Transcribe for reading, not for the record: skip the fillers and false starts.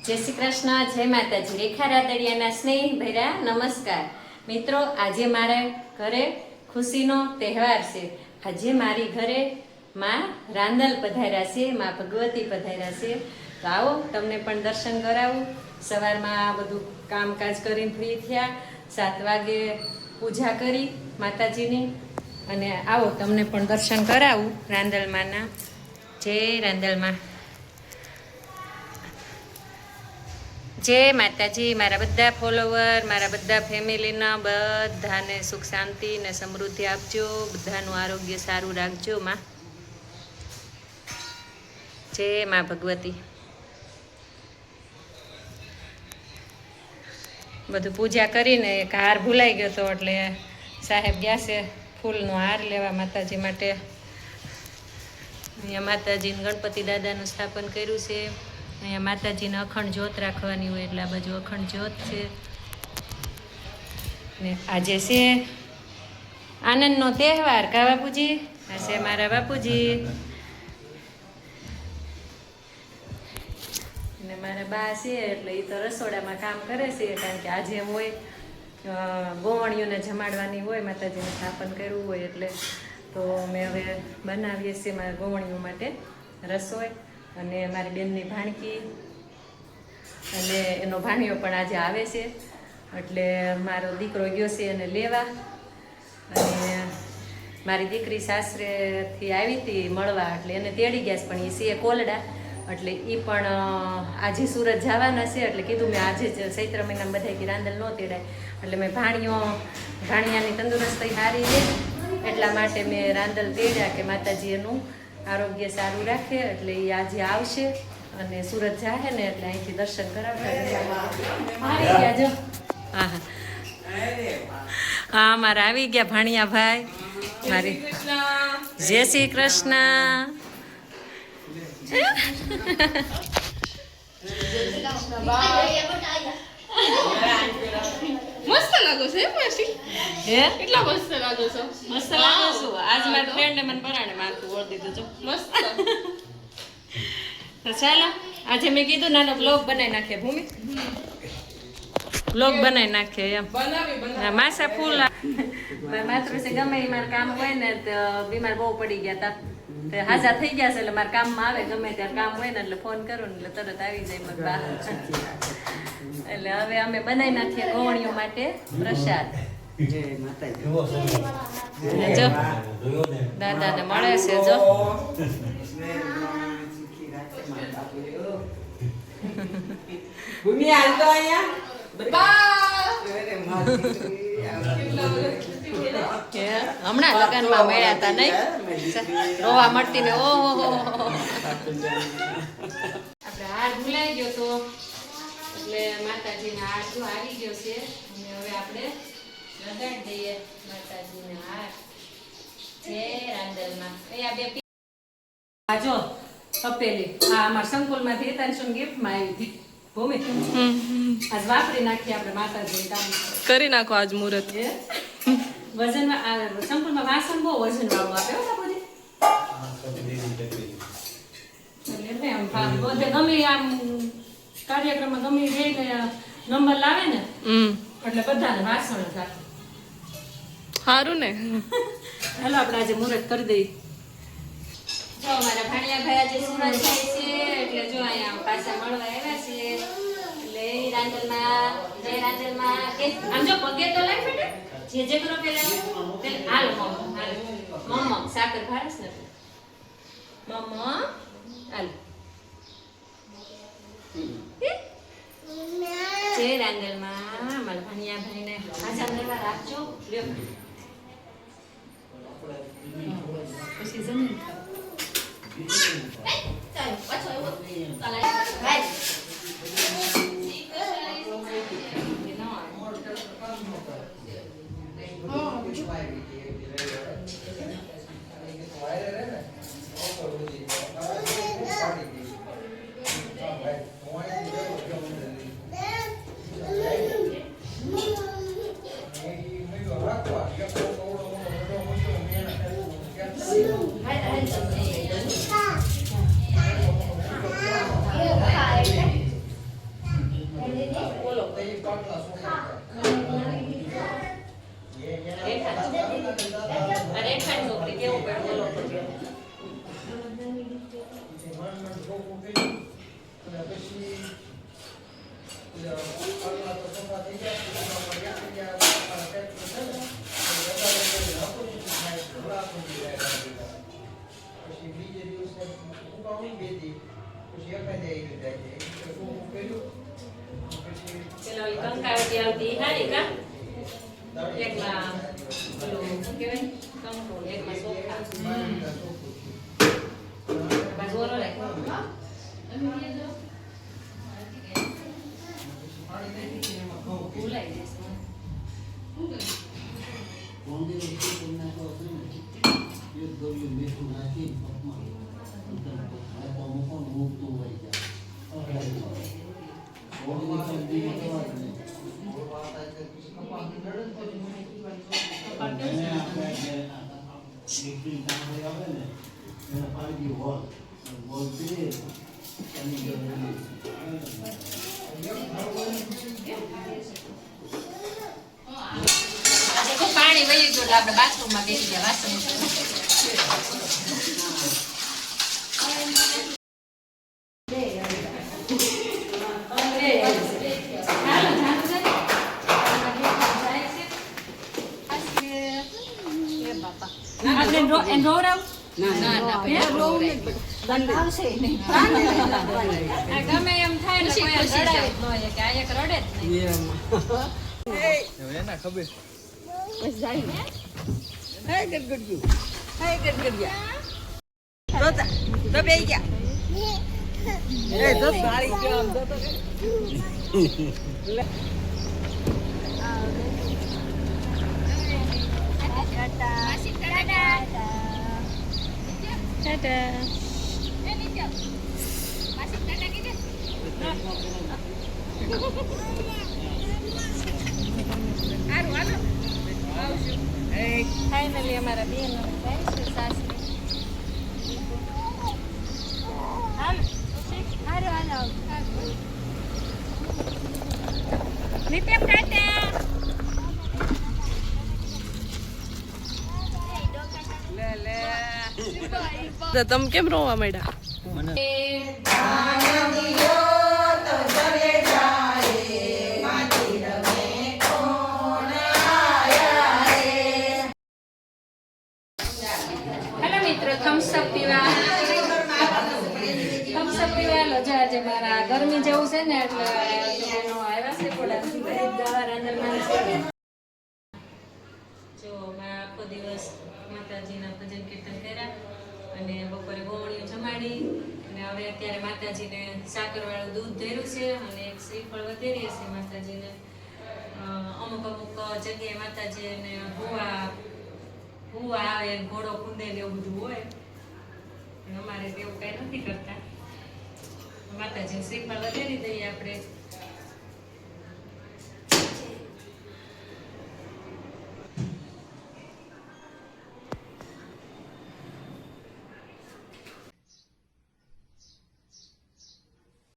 જય શ્રી કૃષ્ણ, જય માતાજી. રેખા રાદડિયાના સ્નેહ ભર્યા નમસ્કાર. મિત્રો, આજે મારા ઘરે ખુશીનો તહેવાર છે. આજે મારી ઘરે માં રાંદલ પધાર્યા છે, માં ભગવતી પધાર્યા છે. તો આવો, તમને પણ દર્શન કરાવું. સવારમાં આ બધું કામકાજ કરીને ફ્રી થયા, 7 વાગે પૂજા કરી માતાજીની. અને આવો, તમને પણ દર્શન કરાવું રાંદલમાંના. જય રાંદલમાં, જય માતાજી. મારા બધા ફોલોવર, મારા બધા ફેમિલીના બધાને સુખ શાંતિ ને સમૃદ્ધિ આપજો. બધાનું આરોગ્ય સારું રાખજો માં. જય માં ભગવતી. બધું પૂજા કરીને એક હાર ભૂલાઈ ગયો હતો, એટલે સાહેબ ગયા છે ફૂલનો હાર લેવા માતાજી માટે. અહીંયા માતાજીને ગણપતિ દાદાનું સ્થાપન કર્યું છે. અહીંયા માતાજીને અખંડ જ્યોત રાખવાની હોય, એટલે આ બાજુ અખંડ જ્યોત છે. ને આજે છે આનંદનો તહેવાર. કા બાપુજી? આ છે મારા બાપુજી ને મારા બા છે, એટલે એ તો રસોડામાં કામ કરે છે, કારણ કે આજે હોય ગોવણીઓને જમાડવાની હોય, માતાજીને સ્થાપન કર્યું હોય, એટલે તો અમે હવે બનાવીએ છીએ મારા ગોવણીઓ માટે રસોઈ. અને મારી બેનની ભાણકી અને એનો ભાણિયો પણ આજે આવે છે, એટલે મારો દીકરો ગયો છે એને લેવા. અને મારી દીકરી સાસરેથી આવી હતી મળવા, એટલે એને તેડી ગયા છે, પણ એ છે કોલડા, એટલે એ પણ આજે સુરત જવાના છે. એટલે કીધું મેં આજે જ ચૈત્ર મહિનામાં બધા કે રાંદલ ન તેડાય, એટલે મેં ભાણિયાની તંદુરસ્તી સારી રહે એટલા માટે મેં રાંદલ તેડ્યા, કે માતાજી એનું આરોગ્ય સારું રાખે. એટલે એ આજે આવશે અને સુરત જાહે ને, એટલે અહીંથી દર્શન કરાવતા. જો હા હા, મારા આવી ગયા ભાણિયા ભાઈ મારી. જય શ્રી કૃષ્ણ. મસ્ત લાગો છો માસી. હે, કેટલા મસ્ત લાગો છો. મસ્ત લાગો છો. આજ મારા ફ્રેન્ડે મને પરાણે મારતું ઓળ દીધું. જો મસ્ત. તો ચાલો, આજે મેં કીધું નાનો બ્લોગ બનાવી નાખીએ. ભૂમિ બ્લોગ બનાવી નાખીએ એમ. બનાવી માસા ફૂલ માતૃશ્રી ગમે એ મારે કામ હોય ને, તો બીમાર બહુ પડી ગયા હતા, હાજા થઈ ગયા છે, એટલે મારા કામમાં આવે. ગમે ત્યારે કામ હોય ને એટલે ફોન કરું ને એટલે તરત આવી જાય મારા બા. એટલે હવે અમે બનાવી નાખીએ ગોવણીઓ માટે પ્રસાદ. જો દાદાને મળે છે. જો ભૂમિ હાલતો હમણાં લગ્નમાં મળ્યા હતા નહીં, રોવા મળતી ને. ઓહો, આપણે હાર ભૂલાઈ ગયો તો, એટલે માતાજીના હાર જો આવી ગયો છે, અને હવે આપણે લગાડી દઈએ માતાજીને હાર. જય રાંદલમાં. અહીંયા બે જો તપેલી, હા અમારા સંકુલમાંથી હિતાંશુને ગિફ્ટમાં આવી હતી. ભૂમિ આજ વાપરી નાખીએ આપણે માતાજીને કામ કરી નાખો આજ મુહૂર્ત. વજનમાં સંકુલમાં વાસણ બહુ વજન વાળું આપે હો બાપુજી. એટલે આમ બધે ગમે આમ કાર્યક્રમમાં ગમે જઈને નંબર લાવે ને, એટલે બધાને વાસણ જ આપે. સારું ને. હાલો આપણે આજે મુહૂર્ત કરી દઈએ. જો અમારા ભાણિયા ભાઈ આજે સુરત જાય છે, એટલે જો અહીંયા પાછા મળવા આવ્યા છે. એટલે રાંદલમાં, જય રાંદલમાં. આમ જો પગે તો લાગ બેટા, જે કરો પેલા હાલો મમ્મ, હાલો મમ્મ સાકર ભારસ ને મમ્મ હાલો. જય રાંદલમાં. અમારા ભાણિયા ભાઈને પાછા મળવા રાખજો. લ્યો પછી જમીન ખાઓ. પેલા ઓલી કંકાવતી આવતી ઈ હારી કા એકમાં પેલું શું કહેવાય કંકુ એકમાં સોખા બસ ઓલો લે ભૂલાઈ જશે પાણી વહી ગયું એટલે આપણે બાથરૂમમાં બેસી ગયા વાસણ ગમે એમ થાય ને કોઈ રડાય જ ન હોય કે આ એક રડે જ નહીં ફાઇનલી અમારા બેન જાય છે સાસરી તમે કેમ રોવા માંડ્યા થમ્સઅપ પીવા લો આજે મારા ગરમી જેવું છે ને એટલે એનો આવ્યા છે જો મેં આખો દિવસ માતાજીના ભજન કીર્તન કર્યા અને બપોરે ગોવણીઓ જમાડી અને હવે અત્યારે માતાજીને સાકરવાળું દૂધ ધર્યું છે અને એક શ્રીફળ વધેરીએ છે માતાજીને અમુક જગ્યાએ માતાજીને હુવા આવે ઘોડો કૂદે ને એવું બધું હોય અમારે તેવું કઈ નથી કરતા માતાજીને શ્રીફળ વધેરી દઈએ આપણે